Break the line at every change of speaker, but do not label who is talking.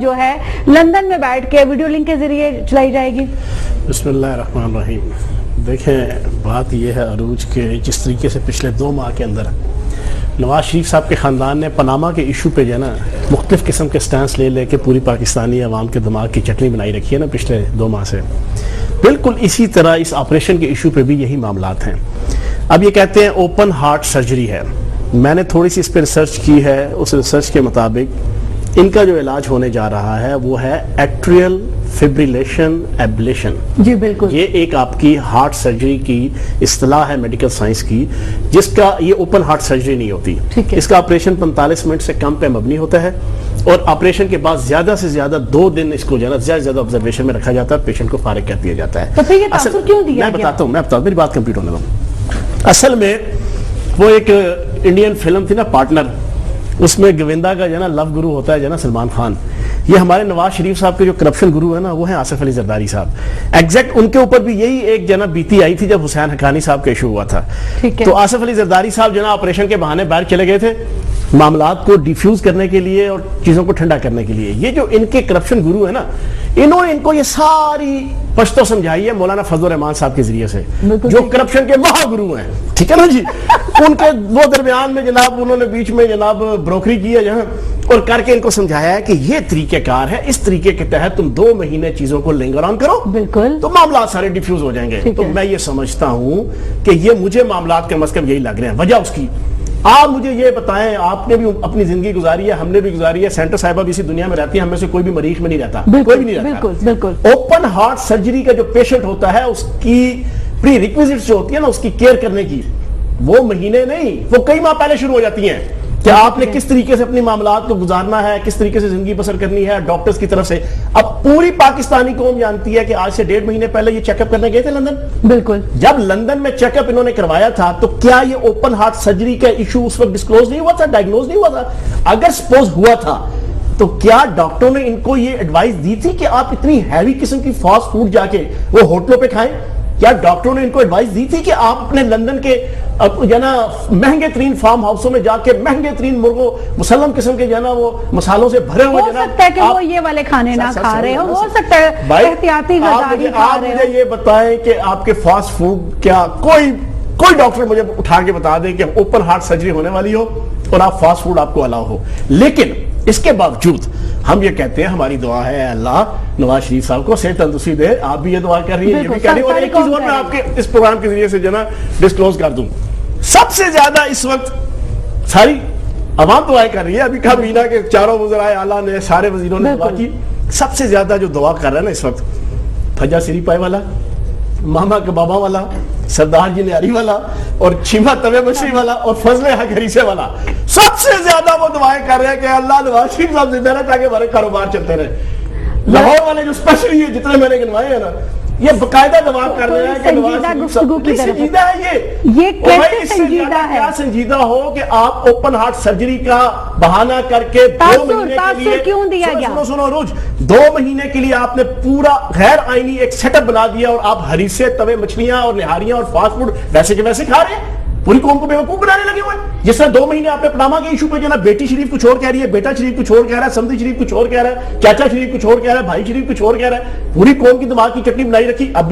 جو ہے لندن میں بیٹھ کے ویڈیو لنک کے ذریعے چلائی جائے گی؟
بسم اللہ الرحمن الرحیم۔ دیکھیں بات یہ ہے عروج کے جس طریقے سے پچھلے 2 ماہ کے اندر نواز شریف صاحب کے خاندان نے پاناما کے ایشو پہ جو ہے نا مختلف قسم کے سٹینس لے کے پوری پاکستانی عوام کے دماغ کی چٹنی بنائی رکھی ہے نا پچھلے 2 ماہ سے، بالکل اسی طرح اس آپریشن کے ایشو پہ بھی یہی معاملات ہیں۔ اب یہ کہتے ہیں اوپن ہارٹ سرجری ہے، میں نے تھوڑی سی اس پہ ریسرچ کی ہے، اس ریسرچ کے مطابق ان کا جو علاج ہونے جا رہا ہے وہ ہے ایٹریل فبریلیشن ایبلیشن۔
جی بالکل،
یہ ایک آپ کی ہارٹ سرجری کی اصطلاح ہے میڈیکل سائنس کی، جس کا یہ اوپن ہارٹ سرجری نہیں ہوتی، اس کا آپریشن 45 منٹ سے کم پہ مبنی ہوتا ہے، اور آپریشن کے بعد زیادہ سے زیادہ 2 دن اس کو زیادہ سے زیادہ آبزرویشن میں رکھا جاتا ہے، پیشنٹ کو فارغ کر دیا جاتا ہے۔
تو پھر یہ تاثر کیوں دیا
میں بتاتا ہوں، میری بات کمپلیٹ ہونے دو۔ اصل میں وہ ایک انڈین فلم تھی نا پارٹنر، اس میں گویندا کا جو ہے نا لو گرو ہوتا ہے جو ہے نا سلمان خان، یہ ہمارے نواز شریف صاحب کے جو کرپشن گرو ہے نا وہ ہیں آصف علی زرداری صاحب۔ ایگزیکٹ ان کے اوپر بھی یہی ایک جو ہے نا بیتی آئی تھی جب حسین حقانی صاحب کا ایشو ہوا تھا، تو آصف علی زرداری صاحب جو ہے نا آپریشن کے بہانے باہر چلے گئے تھے معاملات کو ڈیفیوز کرنے کے لیے اور چیزوں کو ٹھنڈا کرنے کے لیے۔ یہ جو ان کے کرپشن گرو ہے نا، انہوں نے ان کو یہ ساری پشتو سمجھائی ہے مولانا فضل الرحمان صاحب کے ذریعے سے، جو کرپشن کے مہا گرو ہیں، ٹھیک ہے نا جی۔ ان کے وہ درمیان میں جناب انہوں نے بیچ میں جناب بروکری کی ہے جہاں، اور کر کے ان کو سمجھایا ہے کہ یہ طریقہ کار ہے، اس طریقے کے تحت تم 2 مہینے چیزوں کو لنگر آن کرو، بالکل تو معاملات سارے ڈیفیوز ہو جائیں گے۔ تو میں یہ سمجھتا ہوں کہ یہ مجھے معاملات کم از کم یہی لگ رہے ہیں۔ وجہ اس کی آپ مجھے یہ بتائیں، آپ نے بھی اپنی زندگی گزاری ہے، ہم نے بھی گزاری ہے، سینٹر صاحبہ بھی اسی دنیا میں رہتی ہے، ہم میں سے کوئی بھی مریض میں نہیں رہتا، کوئی بھی نہیں رہتا۔
بالکل
اوپن ہارٹ سرجری کا جو پیشنٹ ہوتا ہے اس کی پری ریکویزٹس جو ہوتی ہے نا اس کی کیئر کرنے کی، وہ مہینے نہیں، وہ کئی ماہ پہلے شروع ہو جاتی ہیں کہ آپ نے کس طریقے سے اپنی معاملات کو گزارنا ہے، کس طریقے سے زندگی بسر کرنی ہے ڈاکٹرز کی طرف سے۔ اب پوری پاکستانی قوم جانتی ہے کہ آج سے 1.5 مہینے پہلے یہ چیک اپ کرنے گئے تھے لندن۔
بالکل،
جب لندن میں چیک اپ انہوں نے کروایا تھا تو کیا یہ اوپن ہارٹ سرجری کا ایشو اس وقت ڈسکلوز نہیں ہوا تھا، ڈائگنوز نہیں ہوا تھا؟ اگر سپوز ہوا تھا تو کیا ڈاکٹروں نے ان کو یہ ایڈوائز دی تھی کہ آپ اتنی ہیوی قسم کی فاسٹ فوڈ جا کے وہ ہوٹلوں پہ کھائیں؟ کیا ڈاکٹروں نے ان کو ایڈوائز دی تھی کہ آپ اپنے لندن کے جو ہے نا مہنگے ترین فارم ہاؤسوں میں جا کے مہنگے ترین مرغوں مسلم قسم کے جو ہے نا وہ مسالوں سے بھرے ہوئے،
ہو سکتا ہے کہ وہ یہ والے کھانے نہ کھا رہے ہو سکتا ہے احتیاطی غذا کھا
آپ
رہے ہو۔
مجھے یہ بتائیں کہ آپ کے فاسٹ فوڈ کیا کوئی ڈاکٹر مجھے اٹھا کے بتا دے کہ اوپن ہارٹ سرجری ہونے والی ہو اور آپ فاسٹ فوڈ آپ کو الاؤ ہو؟ لیکن اس کے باوجود ہم یہ کہتے ہیں، ہماری دعا ہے اللہ نواز شریف صاحب کو صحت تندرستی دے، آپ بھی یہ دعا کر رہی ہیں، یہ بھی کہہ رہی ہیں، اور ایک چیز اور میں آپ کے اس پروگرام کے ذریعے سے جو نا ڈسکلوز کر دوں، سب سے زیادہ اس وقت ساری عوام دعائیں کر رہی ہے، ابھی کہا مینا کے چاروں وزرائے اعلیٰ نے سارے وزیروں نے دعا کی، سب سے زیادہ جو دعا کر رہا ہے نا اس وقت پھجا سری پائے والا، ماما کبابا والا، سردار جی نیاری والا، اور چیما توے مچھلی والا، اور فضل حق ہریسے والا، سب سے زیادہ وہ دعائیں کر رہے ہیں کہ اللہ نواز شریف صاحب زندہ رہے تاکہ ہمارے کاروبار چلتے رہے۔ لاہور والے جو اسپیشلی جتنے میں نے گنوائے ہیں نا، یہ باقاعدہ دعا کر رہے ہیں کہ نواز شریف صاحب سنجیدہ ہے، یہ
کیسے سنجیدہ ہے؟
کیا سنجیدہ ہو کہ آپ اوپن ہارٹ سرجری کا بہانہ کر کے 2 مہینے کے لیے
کیوں دیا گیا؟
سنو روج 2 مہینے کے لیے آپ نے پورا غیر آئینی ایک سیٹ اپ بنا دیا، اور آپ ہریسے توے مچھلیاں اور نہاریاں اور فاسٹ فوڈ ویسے کے ویسے کھا رہے ہیں، پوری قوم کو بیوقوف بنانے لگے ہوئے ہیں۔ جس طرح 2 مہینے آپ نے پاناما کے ایشو پہ جو نا بیٹی شریف کچھ اور کہہ رہی ہے، بیٹا شریف کچھ اور کہہ رہا ہے، سمدھی شریف کچھ اور کہہ رہا ہے، چاچا شریف کچھ اور کہہ رہا ہے، بھائی شریف کچھ اور کہہ رہا ہے، پوری قوم کی دماغ کی چٹنی بنائی رکھی۔ اب